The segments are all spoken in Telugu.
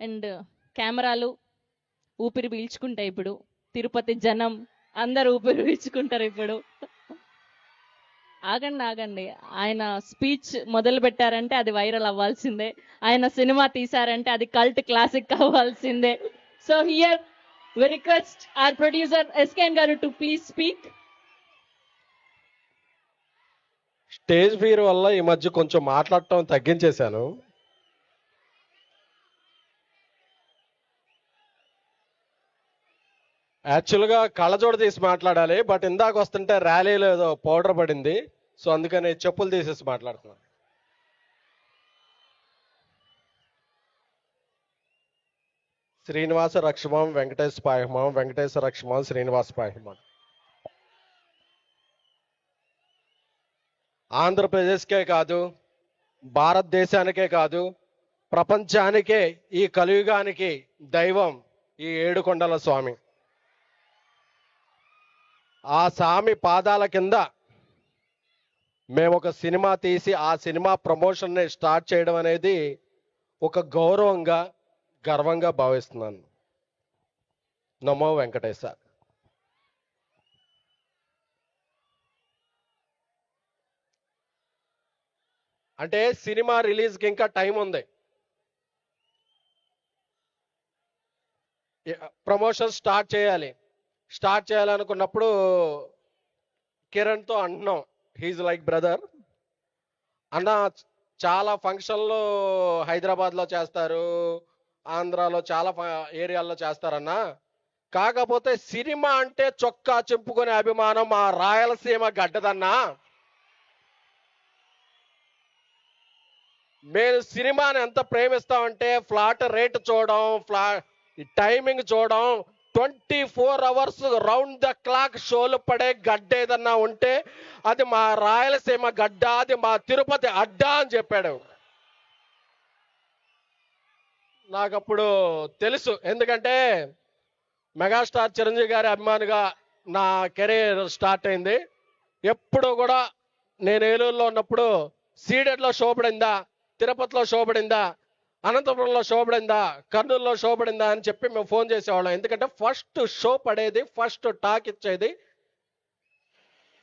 అండ్ కెమెరాలు ఊపిరి పీల్చుకుంటాయి ఇప్పుడు. తిరుపతి జనం అందరు ఊపిరి పీల్చుకుంటారు ఇప్పుడు. ఆగండి ఆగండి, ఆయన స్పీచ్ మొదలు పెట్టారంటే అది వైరల్ అవ్వాల్సిందే, ఆయన సినిమా తీశారంటే అది కల్ట్ క్లాసిక్ అవ్వాల్సిందే. So here we request our producer SKN garu to please speak. Stage fear వల్ల ఈ మధ్య కొంచెం మాట్లాడటం తగ్గించేశాను. యాక్చువల్గా కళ్ళజోడు తీసి మాట్లాడాలి, బట్ ఇందాక వస్తుంటే ర్యాలీలో ఏదో పౌడర్ పడింది, సో అందుకని చెప్పులు తీసేసి మాట్లాడుతున్నాను. శ్రీనివాస రక్షమాం వెంకటేశ పాయమాం వెంకటేశ రక్షమాం శ్రీనివాస పాయమాం. ఆంధ్రప్రదేశ్కే కాదు, భారతదేశానికే కాదు, ప్రపంచానికే ఈ కలియుగానికి దైవం ఈ ఏడుకొండల స్వామి. ఆ స్వామి పాదాల కింద మేము ఒక సినిమా తీసి ఆ సినిమా ప్రమోషన్ని స్టార్ట్ చేయడం అనేది ఒక గౌరవంగా, గర్వంగా భావిస్తున్నాను. నమో వెంకటేశ. అంటే సినిమా రిలీజ్కి ఇంకా టైం ఉంది. ప్రమోషన్ స్టార్ట్ చేయాలనుకున్నప్పుడు కిరణ్తో అంటున్నాం, హీజ్ లైక్ బ్రదర్ అన్న, చాలా ఫంక్షన్లు హైదరాబాద్లో చేస్తారు, ఆంధ్రాలో చాలా ఏరియాల్లో చేస్తారన్నా, కాకపోతే సినిమా అంటే చొక్కా చింపుకునే అభిమానం మా రాయలసీమ గడ్డదన్నా. మేము సినిమాని ఎంత ప్రేమిస్తామంటే ఫ్లాట్ రేట్ చూడడం, టైమింగ్ చూడడం, 24 అవర్స్ రౌండ్ ద క్లాక్ షోలు పడే గడ్డ ఏదన్నా ఉంటే అది మా రాయలసీమ గడ్డ, అది మా తిరుపతి అడ్డా అని చెప్పాడు. నాకు అప్పుడు తెలుసు, ఎందుకంటే మెగాస్టార్ చిరంజీవి గారి అభిమానిగా నా కెరీర్ స్టార్ట్ అయింది. ఎప్పుడు కూడా నేను ఏలూరులో ఉన్నప్పుడు సీడెడ్లో షో పడిందా, తిరుపతిలో షో పడిందా, అనంతపురంలో షో పడిందా, కర్నూలులో షో పడిందా అని చెప్పి మేము ఫోన్ చేసేవాళ్ళం. ఎందుకంటే ఫస్ట్ షో పడేది, ఫస్ట్ టాక్ ఇచ్చేది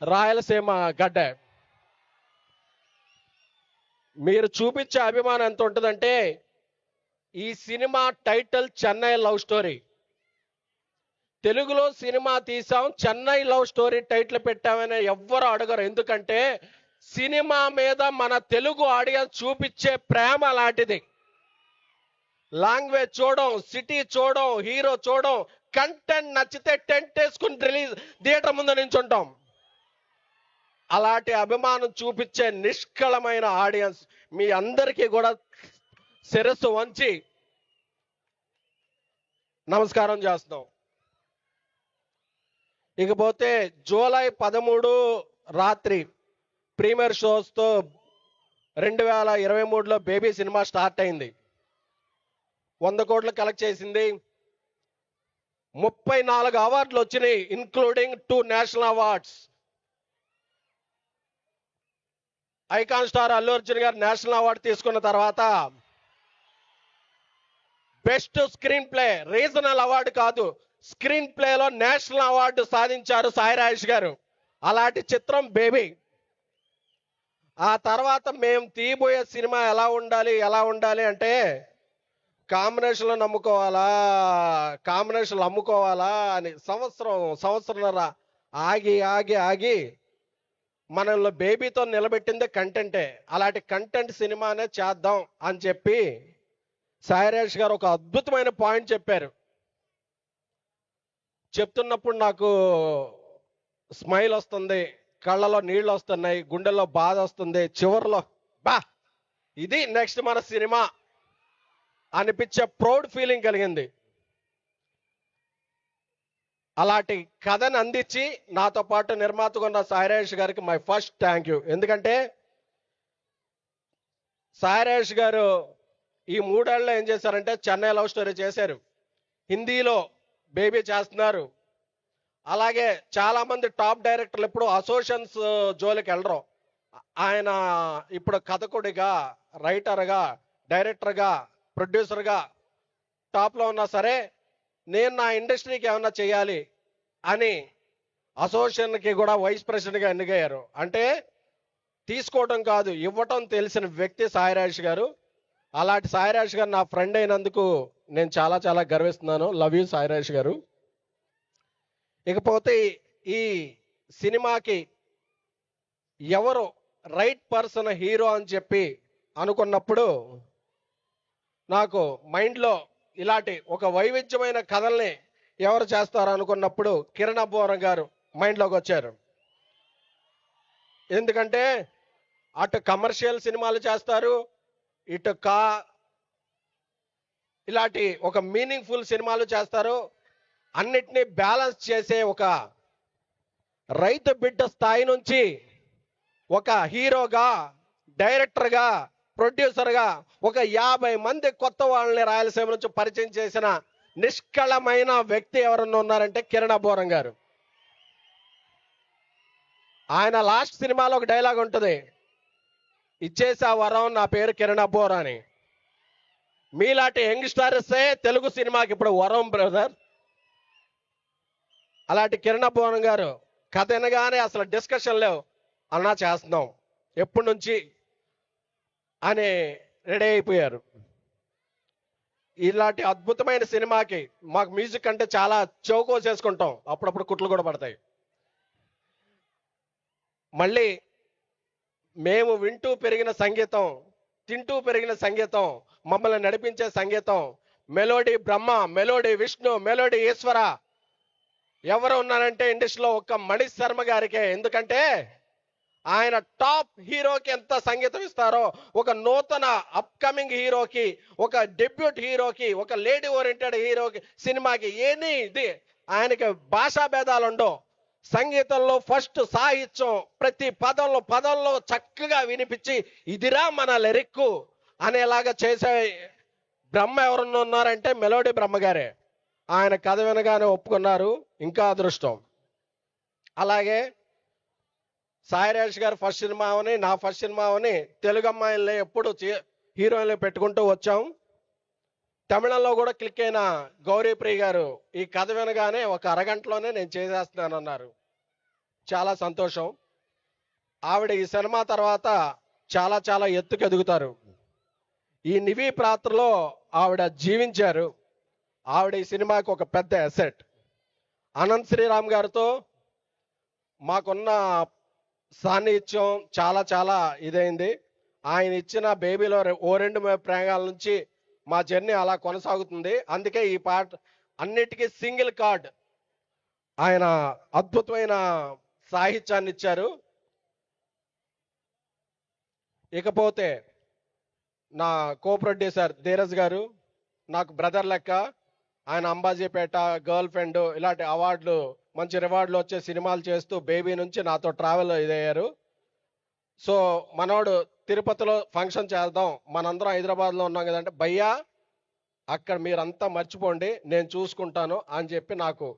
రాయలసీమ గడ్డ. మీరు చూపించే అభిమానం ఎంత ఉంటుందంటే, ఈ cinema title Chennai love story. తెలుగులో సినిమా తీసాం, చెన్నై లవ్ స్టోరీ టైటిల్ పెట్టామని ఎవ్వరు అడగరు. ఎందుకంటే సినిమా మీద మన తెలుగు ఆడియన్స్ చూపించే ప్రేమ లాంటిది. లాంగ్వేజ్ చూడడం, సిటీ చూడడం, హీరో చూడడం, కంటెంట్ నచ్చితే టెంట్ వేసుకుని రిలీజ్ థియేటర్ ముందు నించుంటాం. అలాంటి అభిమానం చూపించే నిష్కళమైన ఆడియన్స్ మీ అందరికీ కూడా శిరస్సు వంచి నమస్కారం చేస్తున్నాం. ఇకపోతే జూలై 13 రాత్రి ప్రీమియర్ షోస్తో 2023లో బేబీ సినిమా స్టార్ట్ అయింది. 100 కోట్లు కలెక్ట్ చేసింది. 34 అవార్డులు వచ్చినాయి, including 2 national awards. Icon star Allu Arjun గారు నేషనల్ అవార్డు తీసుకున్న తర్వాత best screen play, regional award కాదు, స్క్రీన్ ప్లేలో నేషనల్ అవార్డు సాధించారు సాయి రాజేష్ గారు. అలాంటి చిత్రం బేబీ. ఆ తర్వాత మేము తీయబోయే సినిమా ఎలా ఉండాలి అంటే, కాంబినేషన్లు అమ్ముకోవాలా అని సంవత్సరంన్నర ఆగి మనల్ని బేబీతో నిలబెట్టిందే కంటెంటే. అలాంటి కంటెంట్ సినిమానే చేద్దాం అని చెప్పి సాయిరాజ్ గారు ఒక అద్భుతమైన పాయింట్ చెప్పారు. చెప్తున్నప్పుడు నాకు స్మైల్ వస్తుంది, కళ్ళలో నీళ్ళు వస్తున్నాయి, గుండెల్లో బాధ వస్తుంది, చివర్లో ఇది నెక్స్ట్ మన సినిమా అనిపించే ప్రౌడ్ ఫీలింగ్ కలిగింది. అలాంటి కథను అందించి నాతో పాటు నిర్మాతగా ఉన్న సాయిరాజ్ గారికి మై ఫస్ట్ థ్యాంక్ యూ. ఎందుకంటే సాయిరాజ్ గారు ఈ 3 ఏళ్ళలో ఏం చేశారంటే, చెన్నై లవ్ స్టోరీ చేశారు, హిందీలో బేబీ చేస్తున్నారు. అలాగే చాలా మంది టాప్ డైరెక్టర్లు ఎప్పుడు అసోసియేషన్స్ జోలికి వెళ్ళరు. ఆయన ఇప్పుడు కథకుడిగా, రైటర్గా, డైరెక్టర్గా, ప్రొడ్యూసర్గా టాప్లో ఉన్నా సరే నేను నా ఇండస్ట్రీకి ఏమన్నా చేయాలి అని అసోసియేషన్కి కూడా వైస్ ప్రెసిడెంట్గా ఎన్నికయ్యారు. అంటే తీసుకోవడం కాదు, ఇవ్వటం తెలిసిన వ్యక్తి సాయిరాజ్ గారు. అలాంటి సాయిరాజ్ గారు నా ఫ్రెండ్ అయినందుకు నేను చాలా చాలా గర్విస్తున్నాను. లవ్ యూ సాయిరాజ్ గారు. ఇకపోతే ఈ సినిమాకి ఎవరు రైట్ పర్సన్ హీరో అని చెప్పి అనుకున్నప్పుడు నాకు మైండ్లో ఇలాంటి ఒక వైవిధ్యమైన కథల్ని ఎవరు చేస్తారు అనుకున్నప్పుడు కిరణ్ అబ్బవరం గారు మైండ్లోకి వచ్చారు. ఎందుకంటే అటు కమర్షియల్ సినిమాలు చేస్తారు, ఇటు ఇలాంటి ఒక మీనింగ్ఫుల్ సినిమాలు చేస్తారు. అన్నిటినీ బ్యాలెన్స్ చేసే ఒక రైతు బిడ్డ స్థాయి నుంచి ఒక హీరోగా, డైరెక్టర్గా, ప్రొడ్యూసర్గా ఒక 50 మంది కొత్త వాళ్ళని రాయలసీమ నుంచి పరిచయం చేసిన నిష్కళమైన వ్యక్తి ఎవరన్నా ఉన్నారంటే కిరణ్ అబ్బవరం గారు. ఆయన లాస్ట్ సినిమాలో ఒక డైలాగ్ ఉంటుంది, ఇచ్చేసా వరం నా పేరు కిరణ్ అబ్బవరం అని. మీలాంటి యంగ్స్టర్సే తెలుగు సినిమాకి ఇప్పుడు వరం బ్రదర్. అలాంటి కిరణ్ అబ్బవరం గారు కథ వినగానే అసలు డిస్కషన్ లేవు, అన్నా చేస్తున్నాం ఎప్పటి నుంచి అని రెడీ అయిపోయారు. ఇలాంటి అద్భుతమైన సినిమాకి మాకు మ్యూజిక్ అంటే చాలా చౌకోసేసుకుంటాం, అప్పుడప్పుడు కుట్లు కూడా పడతాయి. మళ్ళీ మేము వింటూ పెరిగిన సంగీతం, తింటూ పెరిగిన సంగీతం, మమ్మల్ని నడిపించే సంగీతం, మెలోడీ బ్రహ్మ, మెలోడీ విష్ణు, మెలోడీ ఈశ్వర. ఎవరు ఉన్నారంటే ఇండస్ట్రీలో ఒక్క మణి శర్మ గారికే. ఎందుకంటే ఆయన టాప్ హీరోకి ఎంత సంగీతం ఇస్తారో, ఒక నూతన అప్కమింగ్ హీరోకి, ఒక డెబ్యూట్ హీరోకి, ఒక లేడీ ఓరియంటెడ్ హీరోకి, సినిమాకి ఇది ఆయనకి భాషా భేదాలు ఉండవు. సంగీతంలో ఫస్ట్ సాహిత్యం ప్రతి పదంలో చక్కగా వినిపించి ఇదిరా మన లిరిక్కు అనేలాగా చేసే బ్రహ్మ ఎవరన్నా ఉన్నారంటే మెలోడీ బ్రహ్మగారే. ఆయన కథ వినగానే ఒప్పుకున్నారు, ఇంకా అదృష్టం. అలాగే సాయిరాజ్ గారు ఫస్ట్ సినిమా అవని, నా ఫస్ట్ సినిమా అవని తెలుగు అమ్మాయిల్ని ఎప్పుడు హీరోయిన్లు పెట్టుకుంటూ వచ్చాం. తమిళంలో కూడా క్లిక్ అయిన గౌరీప్రియ గారు ఈ కథ వినగానే ఒక అరగంటలోనే నేను చేసేస్తున్నాను అన్నారు. చాలా సంతోషం. ఆవిడ ఈ సినిమా తర్వాత చాలా చాలా ఎత్తుకు ఎదుగుతారు. ఈ నివి పాత్రలో ఆవిడ జీవించారు. ఆవిడ ఈ సినిమాకి ఒక పెద్ద అసెట్. అనంత్ శ్రీరామ్ గారితో మాకున్న సాన్నిహిత్యం చాలా చాలా ఇదైంది. ఆయన ఇచ్చిన బేబీలో ఓ 2 ప్రయోగాల నుంచి మా జర్నీ అలా కొనసాగుతుంది. అందుకే ఈ పాట అన్నిటికీ సింగిల్ కార్డ్. ఆయన అద్భుతమైన సాహిత్యాన్ని ఇచ్చారు. ఇకపోతే నా కో ప్రొడ్యూసర్ ధీరజ్ గారు నాకు బ్రదర్ లెక్క. ఆయన అంబాజీపేట, గర్ల్ ఫ్రెండ్ ఇలాంటి అవార్డులు, మంచి రివార్డులు వచ్చే సినిమాలు చేస్తూ బేబీ నుంచి నాతో ట్రావెల్ ఇదయ్యారు. సో మనోడు తిరుపతిలో ఫంక్షన్ చేద్దాం, మనందరం హైదరాబాద్లో ఉన్నాం కదంటే, భయ్యా అక్కడ మీరంతా మర్చిపోండి, నేను చూసుకుంటాను అని చెప్పి నాకు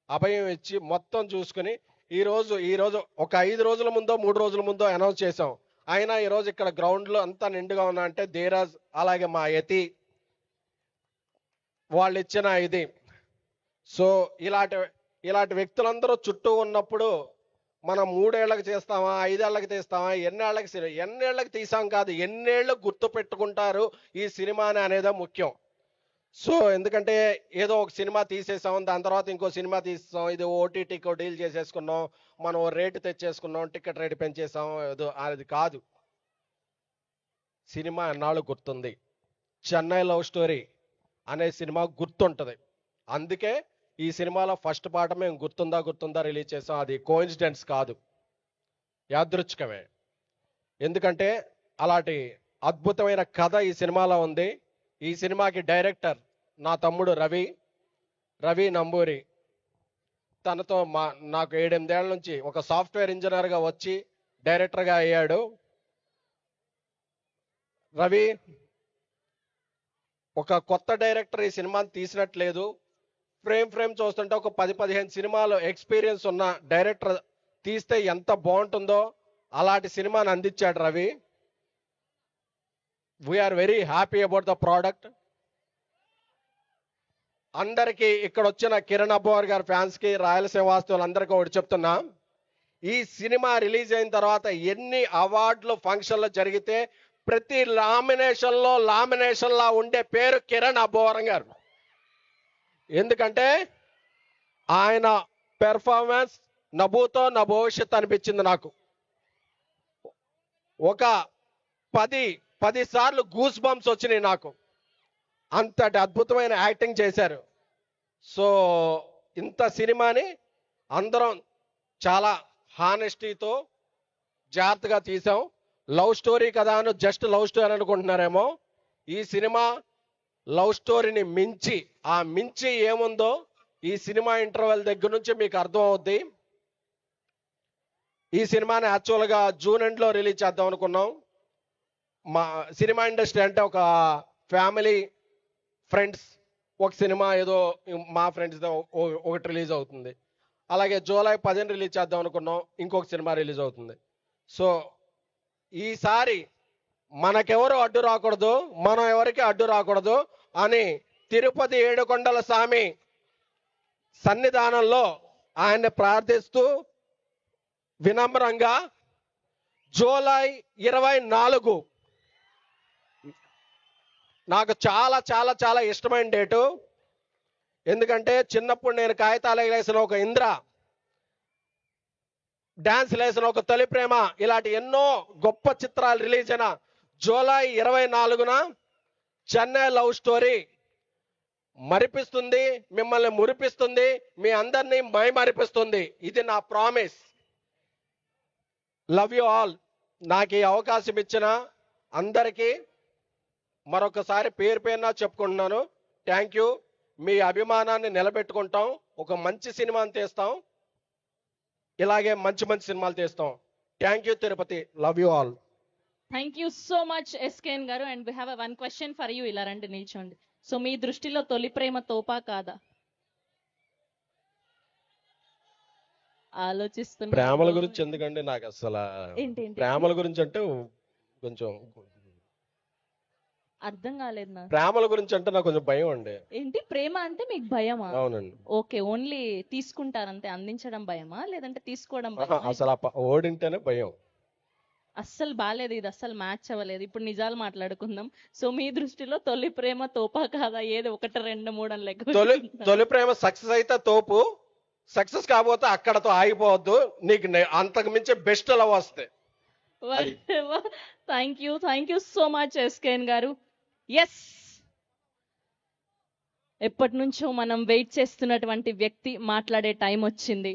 అభయం ఇచ్చి మొత్తం చూసుకుని ఈరోజు ఒక 5 రోజుల ముందో 3 రోజుల ముందో అనౌన్స్ చేసాం. అయినా ఈరోజు ఇక్కడ గ్రౌండ్లో అంతా నిండుగా ఉన్నా అంటే ధీరాజ్, అలాగే మా యతి వాళ్ళు ఇచ్చిన ఇది. సో ఇలాంటి వ్యక్తులందరూ చుట్టూ ఉన్నప్పుడు మనం 3 ఏళ్ళకి చేస్తామా, 5 ఏళ్ళకి తీస్తామా, ఎన్నేళ్ళకి తీసాం కాదు, ఎన్నేళ్ళు గుర్తు పెట్టుకుంటారు ఈ సినిమాని అనేదే ముఖ్యం. సో ఎందుకంటే ఏదో ఒక సినిమా తీసేసాం, దాని తర్వాత ఇంకో సినిమా తీసేసాం, ఇది ఓటీటీకో డీల్ చేసేసుకున్నాం, మనం రేటు తెచ్చేసుకున్నాం, టికెట్ రేటు పెంచేసాం, ఏదో అది కాదు. సినిమా ఎన్నాళ్ళు గుర్తుంది. చెన్నై లవ్ స్టోరీ అనే సినిమా గుర్తుంటుంది. అందుకే ఈ సినిమాలో ఫస్ట్ పాట మేము గుర్తుందా రిలీజ్ చేసాం. అది కోఇన్సిడెన్స్ కాదు, యాదృచ్ఛికమే. ఎందుకంటే అలాంటి అద్భుతమైన కథ ఈ సినిమాలో ఉంది. ఈ సినిమాకి డైరెక్టర్ నా తమ్ముడు రవి నంబూరి. తనతో నాకు 7-8 ఏళ్ల నుంచి ఒక సాఫ్ట్వేర్ ఇంజనీర్గా వచ్చి డైరెక్టర్గా అయ్యాడు. రవి ఒక కొత్త డైరెక్టర్ ఈ సినిమాని తీసినట్లేదు. ఫ్రేమ్ చూస్తుంటే ఒక 10-15 సినిమాలు ఎక్స్పీరియన్స్ ఉన్న డైరెక్టర్ తీస్తే ఎంత బాగుంటుందో అలాంటి సినిమాని అందించాడు Ravi. We are very happy about the product. అందరికీ ఇక్కడ వచ్చిన కిరణ్ అబ్బోర్ గారి ఫ్యాన్స్ కి రాయలసీమ వాస్తవులందరికీ ఒకటి చెప్తున్నా, ఈ సినిమా రిలీజ్ అయిన తర్వాత ఎన్ని అవార్డులు ఫంక్షన్లు జరిగితే ప్రతి లామినేషన్ లా ఉండే పేరు కిరణ్ అబ్బోవరం గారు. ఎందుకంటే ఆయన పెర్ఫార్మెన్స్ నభూతో నా భవిష్యత్ అనిపించింది నాకు. ఒక 10 సార్లు గూస్ బంప్స్ వచ్చినాయి నాకు, అంతటి అద్భుతమైన యాక్టింగ్ చేశారు. సో ఇంత సినిమాని అందరం చాలా హానెస్టీతో జాగ్రత్తగా తీసాం. లవ్ స్టోరీ కదా అని జస్ట్ లవ్ స్టోరీ అనుకుంటున్నారేమో, ఈ సినిమా లవ్ స్టోరీని మించి ఏముందో ఈ సినిమా ఇంటర్వెల్ దగ్గర నుంచి మీకు అర్థం అవుద్ది. ఈ సినిమాని యాక్చువల్గా జూన్ ఎండ్లో రిలీజ్ చేద్దాం అనుకున్నాం. మా సినిమా ఇండస్ట్రీ అంటే ఒక ఫ్యామిలీ ఫ్రెండ్స్ ఒక సినిమా ఏదో మా ఫ్రెండ్స్తో ఒకటి రిలీజ్ అవుతుంది. అలాగే జూలై 10 రిలీజ్ చేద్దాం అనుకున్నాం, ఇంకొక సినిమా రిలీజ్ అవుతుంది. సో ఈసారి మనకెవరు అడ్డు రాకూడదు, మనం ఎవరికి అడ్డు రాకూడదు అని తిరుపతి ఏడుకొండల స్వామి సన్నిధానంలో ఆయన్ని ప్రార్థిస్తూ వినమ్రంగా జూలై 24 నాకు చాలా చాలా చాలా ఇష్టమైన డేటు. ఎందుకంటే చిన్నప్పుడు నేను కాగితాలు వేసిన ఒక ఇంద్ర, డాన్స్ లేసిన ఒక తొలి ప్రేమ, ఇలాంటి ఎన్నో గొప్ప చిత్రాలు రిలీజ్ అయిన జూలై 24న చెన్నై లవ్ స్టోరీ మరిపిస్తుంది, మిమ్మల్ని మురిపిస్తుంది, మీ అందరినీ మైమరిపిస్తుంది. ఇది నా ప్రామిస్. Love you all. నాకు ఈ అవకాశం ఇచ్చిన అందరికీ మరొకసారి పేరున చెప్పుకుంటున్నాను, థ్యాంక్ యూ. మీ అభిమానాన్ని నిలబెట్టుకుంటాం, ఒక మంచి సినిమాని తీస్తాం, ఇలాగే మంచి సినిమాలు తీస్తాం. Thank you Tirupati. Love you all. Thank you so much SKN garu. And we have one question for you. ఇలా రండి, నిల్చోండి. సో మీ దృష్టిలో తొలి ప్రేమ తోపా కాదా? ఆలోచిస్తున్నా. ప్రేమల గురించి ఎందుకండి, నాకు అసలు ప్రేమల గురించి అంటే కొంచెం అర్థం కాలేదు నాకు. ప్రేమల గురించి అంటే నాకు కొంచెం భయం అండి. ఏంటి ప్రేమ అంటే మీకు భయమా? అవునండి. ఓకే, ఓన్లీ తీసుకుంటారంతే, అందించడం భయమా లేదంటే తీసుకోవడం భయమా? అసలు ఓడింటేనే భయం. అస్సలు బాలేదు, ఇది అస్సలు మ్యాచ్ అవ్వలేదు. ఇప్పుడు నిజాలు మాట్లాడుకుందాం. సో మీ దృష్టిలో తొలి ప్రేమ తోపా కాదా? ఏది 1, 2, 3 అని లెక్క. తొలి ప్రేమ సక్సెస్ అయితే తోపు, సక్సెస్ కాబోతే అక్కడతో ఆగిపోవద్దు, నీకు అంతకు మించి బెస్ట్ లవ్ వస్తాయి. Thank you so much SKN గారు. ఎస్, ఎప్పటి నుంచో మనం వెయిట్ చేస్తున్నటువంటి వ్యక్తి మాట్లాడే టైం వచ్చింది.